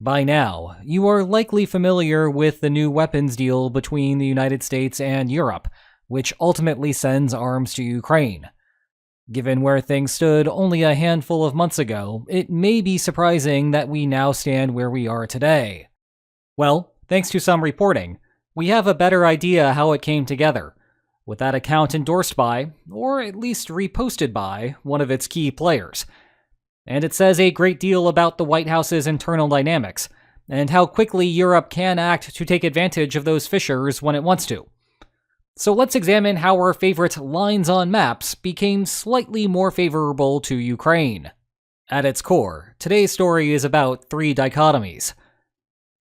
By now, you are likely familiar with the new weapons deal between the United States and Europe, which ultimately sends arms to Ukraine. Given where things stood only a handful of months ago, it may be surprising that we now stand where we are today. Well, thanks to some reporting, we have a better idea how it came together, with that account endorsed by, or at least reposted by, one of its key players. And it says a great deal about the White House's internal dynamics, and how quickly Europe can act to take advantage of those fissures when it wants to. So let's examine how our favorite lines on maps became slightly more favorable to Ukraine. At its core, today's story is about three dichotomies.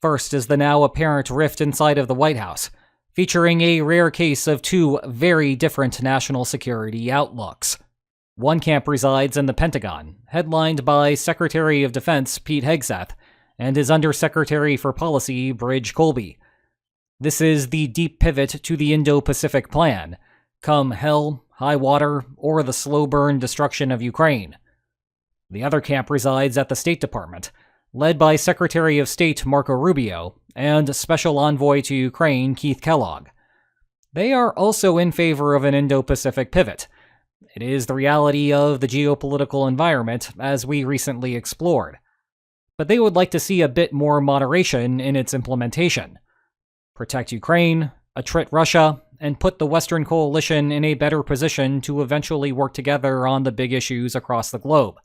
First is the now apparent rift inside of the White House, featuring a rare case of two very different national security outlooks. One camp resides in the Pentagon, headlined by Secretary of Defense Pete Hegseth and his Undersecretary for Policy Bridge Colby. This is the deep pivot to the Indo-Pacific Plan, come hell, high water, or the slow burn destruction of Ukraine. The other camp resides at the State Department, led by Secretary of State Marco Rubio and Special Envoy to Ukraine Keith Kellogg. They are also in favor of an Indo-Pacific pivot. It is the reality of the geopolitical environment, as we recently explored. But they would like to see a bit more moderation in its implementation. Protect Ukraine, attrit Russia, and put the Western coalition in a better position to eventually work together on the big issues across the globe.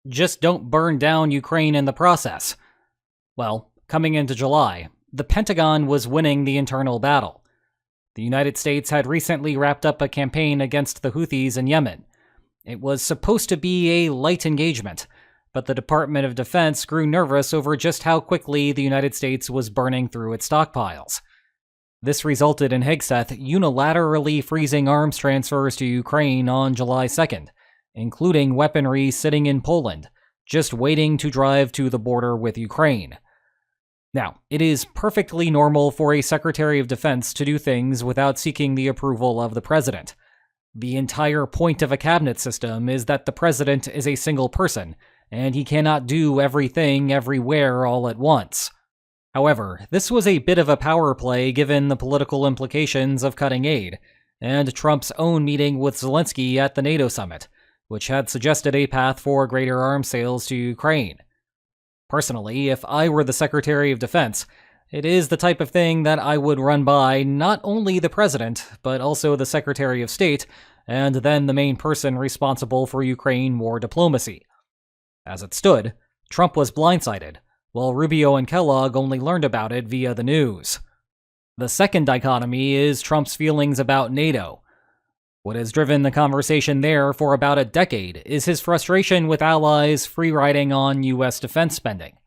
Just don't burn down Ukraine in the process. Well, coming into July, the Pentagon was winning the internal battle. The United States had recently wrapped up a campaign against the Houthis in Yemen. It was supposed to be a light engagement, but the Department of Defense grew nervous over just how quickly the United States was burning through its stockpiles. This resulted in Hegseth unilaterally freezing arms transfers to Ukraine on July 2nd, including weaponry sitting in Poland, just waiting to drive to the border with Ukraine. Now, it is perfectly normal for a Secretary of Defense to do things without seeking the approval of the President. The entire point of a cabinet system is that the President is a single person, and he cannot do everything everywhere all at once. However, this was a bit of a power play given the political implications of cutting aid, and Trump's own meeting with Zelensky at the NATO summit, which had suggested a path for greater arms sales to Ukraine. Personally, if I were the Secretary of Defense, it is the type of thing that I would run by not only the President, but also the Secretary of State, and then the main person responsible for Ukraine war diplomacy. As it stood, Trump was blindsided, while Rubio and Kellogg only learned about it via the news. The second dichotomy is Trump's feelings about NATO. What has driven the conversation there for about a decade is his frustration with allies free-riding on U.S. defense spending.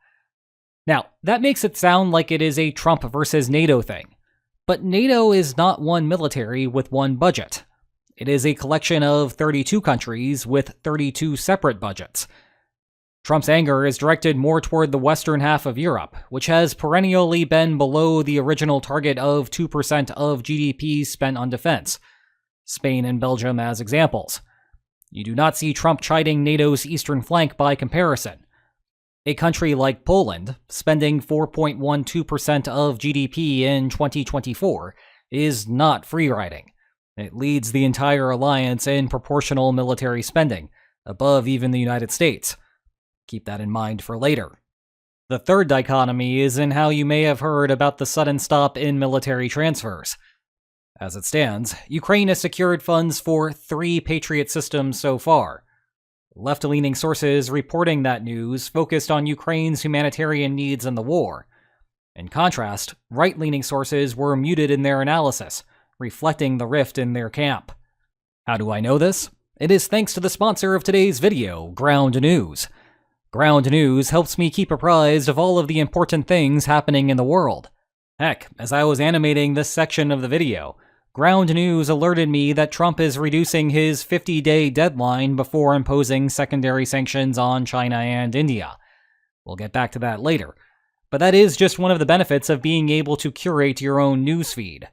Now, that makes it sound like it is a Trump versus NATO thing, but NATO is not one military with one budget. It is a collection of 32 countries with 32 separate budgets. Trump's anger is directed more toward the western half of Europe, which has perennially been below the original target of 2% of GDP spent on defense. Spain and Belgium as examples. You do not see Trump chiding NATO's eastern flank by comparison. A country like Poland, spending 4.12% of GDP in 2024, is not free-riding. It leads the entire alliance in proportional military spending, above even the United States. Keep that in mind for later. The third dichotomy is in how you may have heard about the sudden stop in military transfers. As it stands, Ukraine has secured funds for 3 Patriot systems so far. Left-leaning sources reporting that news focused on Ukraine's humanitarian needs in the war. In contrast, right-leaning sources were muted in their analysis, reflecting the rift in their camp. How do I know this? It is thanks to the sponsor of today's video, Ground News. Ground News helps me keep apprised of all of the important things happening in the world. Heck, as I was animating this section of the video, Ground News alerted me that Trump is reducing his 50-day deadline before imposing secondary sanctions on China and India. We'll get back to that later. But that is just one of the benefits of being able to curate your own newsfeed.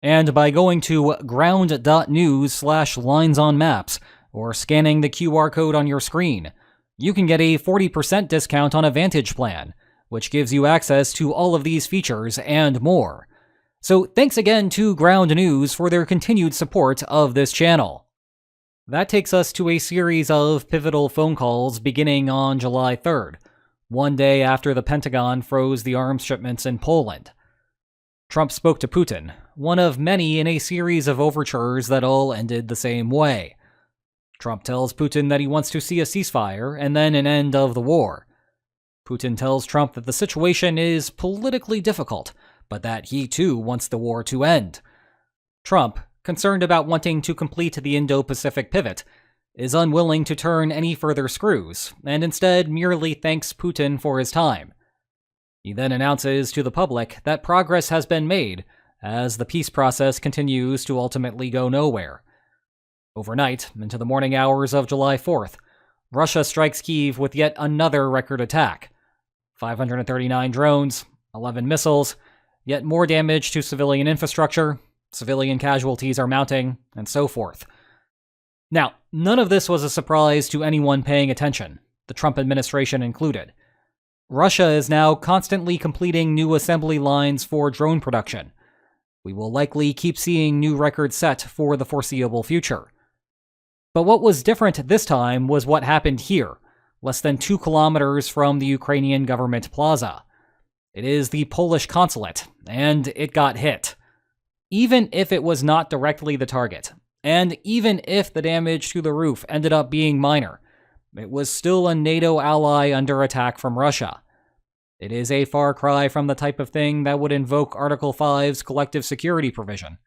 And by going to ground.news/linesonmaps or scanning the QR code on your screen, you can get a 40% discount on a Vantage plan, which gives you access to all of these features and more. So thanks again to Ground News for their continued support of this channel. That takes us to a series of pivotal phone calls beginning on July 3rd, one day after the Pentagon froze the arms shipments in Poland. Trump spoke to Putin, one of many in a series of overtures that all ended the same way. Trump tells Putin that he wants to see a ceasefire and then an end of the war. Putin tells Trump that the situation is politically difficult, but that he too wants the war to end. Trump, concerned about wanting to complete the Indo-Pacific pivot, is unwilling to turn any further screws, and instead merely thanks Putin for his time. He then announces to the public that progress has been made as the peace process continues to ultimately go nowhere. Overnight, into the morning hours of July 4th, Russia strikes Kyiv with yet another record attack. 539 drones, 11 missiles, yet more damage to civilian infrastructure, civilian casualties are mounting, and so forth. Now, none of this was a surprise to anyone paying attention, the Trump administration included. Russia is now constantly completing new assembly lines for drone production. We will likely keep seeing new records set for the foreseeable future. But what was different this time was what happened here, less than 2 kilometers from the Ukrainian government plaza. It is the Polish consulate, and it got hit. Even if it was not directly the target, and even if the damage to the roof ended up being minor, it was still a NATO ally under attack from Russia. It is a far cry from the type of thing that would invoke Article 5's collective security provision.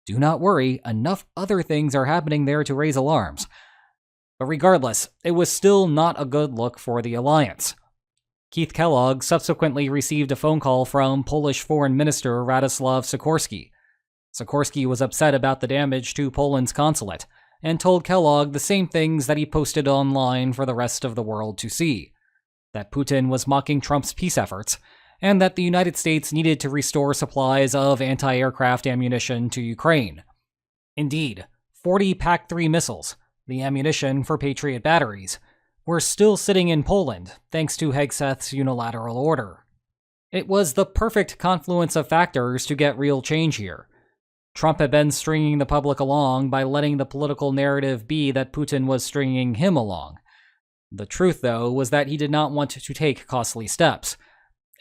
Do not worry, enough other things are happening there to raise alarms. But regardless, it was still not a good look for the alliance. Keith Kellogg subsequently received a phone call from Polish Foreign Minister Radoslaw Sikorski. Sikorski was upset about the damage to Poland's consulate, and told Kellogg the same things that he posted online for the rest of the world to see. That Putin was mocking Trump's peace efforts, and that the United States needed to restore supplies of anti-aircraft ammunition to Ukraine. Indeed, 40 PAC-3 missiles, the ammunition for Patriot batteries, were still sitting in Poland thanks to Hegseth's unilateral order. It was the perfect confluence of factors to get real change here. Trump had been stringing the public along by letting the political narrative be that Putin was stringing him along. The truth, though, was that he did not want to take costly steps.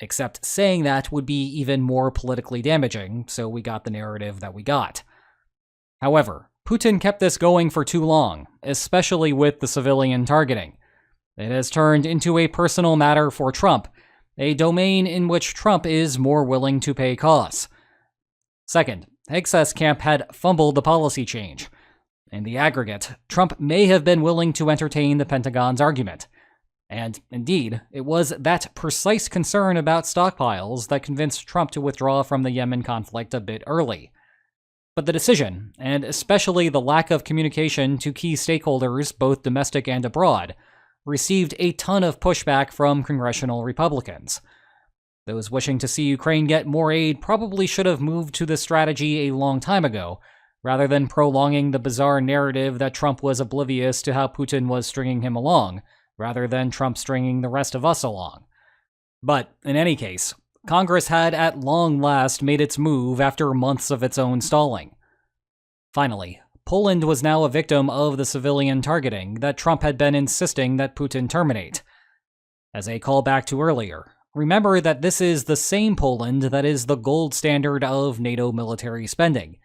Except saying that would be even more politically damaging, so we got the narrative that we got. However, Putin kept this going for too long, especially with the civilian targeting. It has turned into a personal matter for Trump, a domain in which Trump is more willing to pay costs. Second, Hegseth's camp had fumbled the policy change. In the aggregate, Trump may have been willing to entertain the Pentagon's argument. And, indeed, it was that precise concern about stockpiles that convinced Trump to withdraw from the Yemen conflict a bit early. But the decision, and especially the lack of communication to key stakeholders, both domestic and abroad, received a ton of pushback from congressional Republicans. Those wishing to see Ukraine get more aid probably should have moved to this strategy a long time ago, rather than prolonging the bizarre narrative that Trump was oblivious to how Putin was stringing him along, rather than Trump stringing the rest of us along. But, in any case, Congress had at long last made its move after months of its own stalling. Finally, Poland was now a victim of the civilian targeting that Trump had been insisting that Putin terminate. As a callback to earlier, remember that this is the same Poland that is the gold standard of NATO military spending,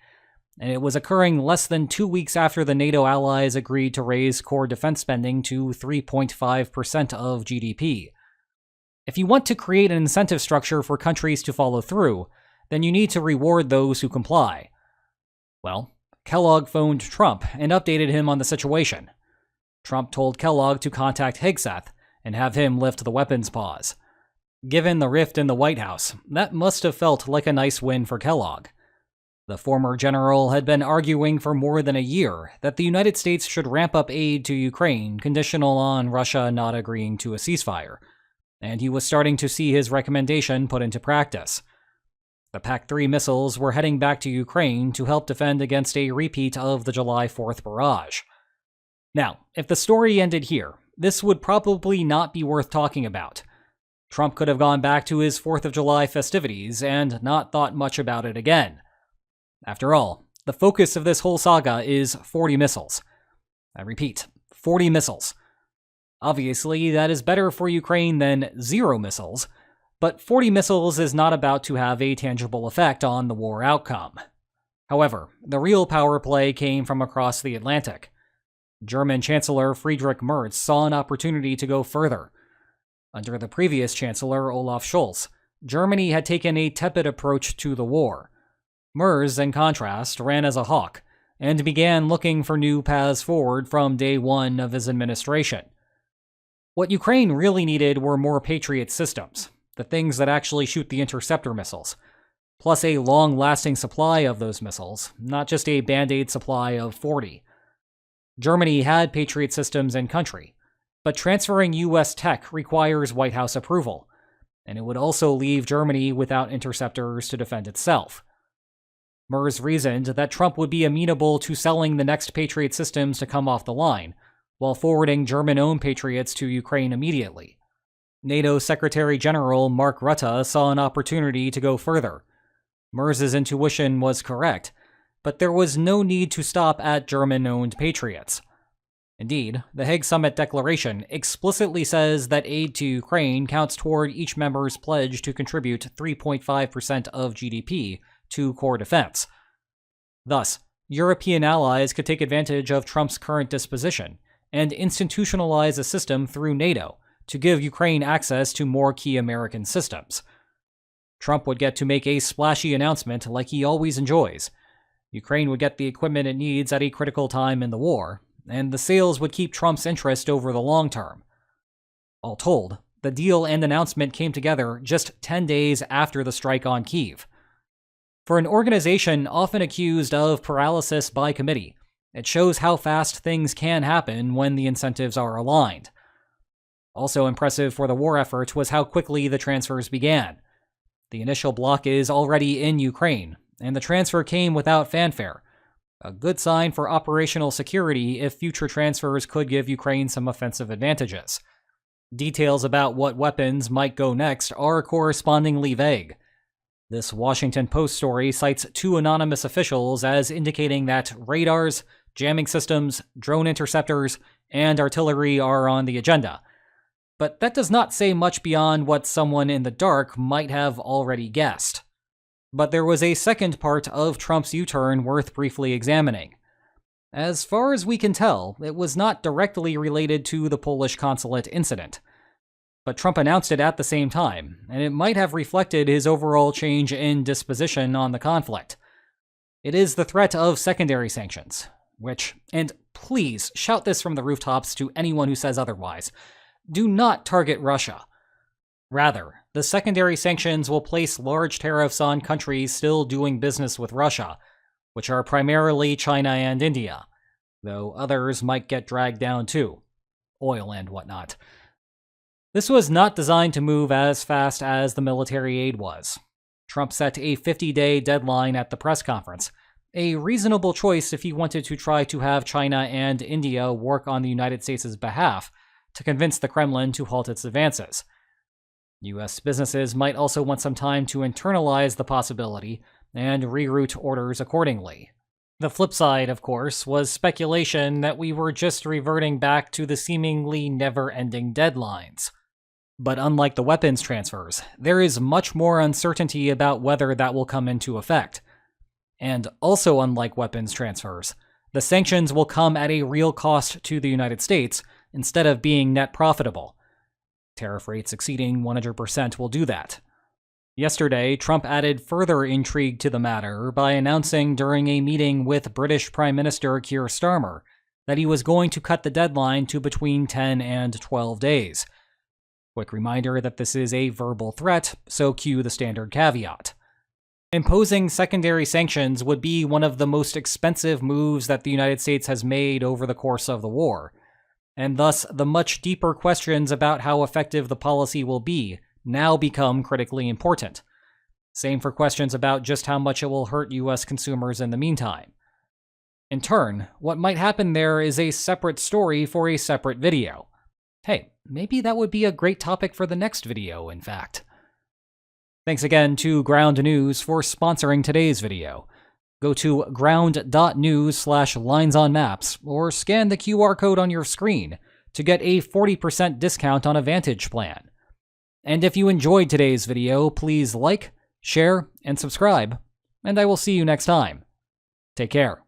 and it was occurring less than 2 weeks after the NATO allies agreed to raise core defense spending to 3.5% of GDP. If you want to create an incentive structure for countries to follow through, then you need to reward those who comply. Well, Kellogg phoned Trump and updated him on the situation. Trump told Kellogg to contact Hegseth and have him lift the weapons pause. Given the rift in the White House, that must have felt like a nice win for Kellogg. The former general had been arguing for more than a year that the United States should ramp up aid to Ukraine conditional on Russia not agreeing to a ceasefire, and he was starting to see his recommendation put into practice. The PAC-3 missiles were heading back to Ukraine to help defend against a repeat of the July 4th barrage. Now, if the story ended here, this would probably not be worth talking about. Trump could have gone back to his 4th of July festivities and not thought much about it again. After all, the focus of this whole saga is 40 missiles. I repeat, 40 missiles. Obviously, that is better for Ukraine than 0 missiles, but 40 missiles is not about to have a tangible effect on the war outcome. However, the real power play came from across the Atlantic. German Chancellor Friedrich Merz saw an opportunity to go further. Under the previous Chancellor Olaf Scholz, Germany had taken a tepid approach to the war. Merz, in contrast, ran as a hawk and began looking for new paths forward from day one of his administration. What Ukraine really needed were more Patriot systems, the things that actually shoot the interceptor missiles, plus a long-lasting supply of those missiles, not just a band-aid supply of 40. Germany had Patriot systems in country, but transferring U.S. tech requires White House approval, and it would also leave Germany without interceptors to defend itself. Merz reasoned that Trump would be amenable to selling the next Patriot systems to come off the line, while forwarding German-owned Patriots to Ukraine immediately. NATO Secretary General Mark Rutte saw an opportunity to go further. Merz's intuition was correct, but there was no need to stop at German-owned Patriots. Indeed, the Hague Summit Declaration explicitly says that aid to Ukraine counts toward each member's pledge to contribute 3.5% of GDP to core defense. Thus, European allies could take advantage of Trump's current disposition and institutionalize a system through NATO to give Ukraine access to more key American systems. Trump would get to make a splashy announcement like he always enjoys. Ukraine would get the equipment it needs at a critical time in the war, and the sales would keep Trump's interest over the long term. All told, the deal and announcement came together just 10 days after the strike on Kyiv. For an organization often accused of paralysis by committee, it shows how fast things can happen when the incentives are aligned. Also impressive for the war effort was how quickly the transfers began. The initial block is already in Ukraine, and the transfer came without fanfare, a good sign for operational security if future transfers could give Ukraine some offensive advantages. Details about what weapons might go next are correspondingly vague. This Washington Post story cites 2 anonymous officials as indicating that radars, jamming systems, drone interceptors, and artillery are on the agenda. But that does not say much beyond what someone in the dark might have already guessed. But there was a second part of Trump's U-turn worth briefly examining. As far as we can tell, it was not directly related to the Polish consulate incident. But Trump announced it at the same time, and it might have reflected his overall change in disposition on the conflict. It is the threat of secondary sanctions, which, and please shout this from the rooftops to anyone who says otherwise, do not target Russia. Rather, the secondary sanctions will place large tariffs on countries still doing business with Russia, which are primarily China and India, though others might get dragged down too. Oil and whatnot. This was not designed to move as fast as the military aid was. Trump set a 50-day deadline at the press conference, a reasonable choice if he wanted to try to have China and India work on the United States' behalf to convince the Kremlin to halt its advances. U.S. businesses might also want some time to internalize the possibility and reroute orders accordingly. The flip side, of course, was speculation that we were just reverting back to the seemingly never-ending deadlines. But unlike the weapons transfers, there is much more uncertainty about whether that will come into effect. And also unlike weapons transfers, the sanctions will come at a real cost to the United States instead of being net profitable. Tariff rates exceeding 100% will do that. Yesterday, Trump added further intrigue to the matter by announcing during a meeting with British Prime Minister Keir Starmer that he was going to cut the deadline to between 10 and 12 days. Quick reminder that this is a verbal threat, so cue the standard caveat. Imposing secondary sanctions would be one of the most expensive moves that the United States has made over the course of the war, and thus the much deeper questions about how effective the policy will be now become critically important. Same for questions about just how much it will hurt U.S. consumers in the meantime. In turn, what might happen there is a separate story for a separate video. Hey, maybe that would be a great topic for the next video, in fact. Thanks again to Ground News for sponsoring today's video. Go to ground.news/linesonmaps or scan the QR code on your screen to get a 40% discount on a Vantage plan. And if you enjoyed today's video, please like, share, and subscribe, and I will see you next time. Take care.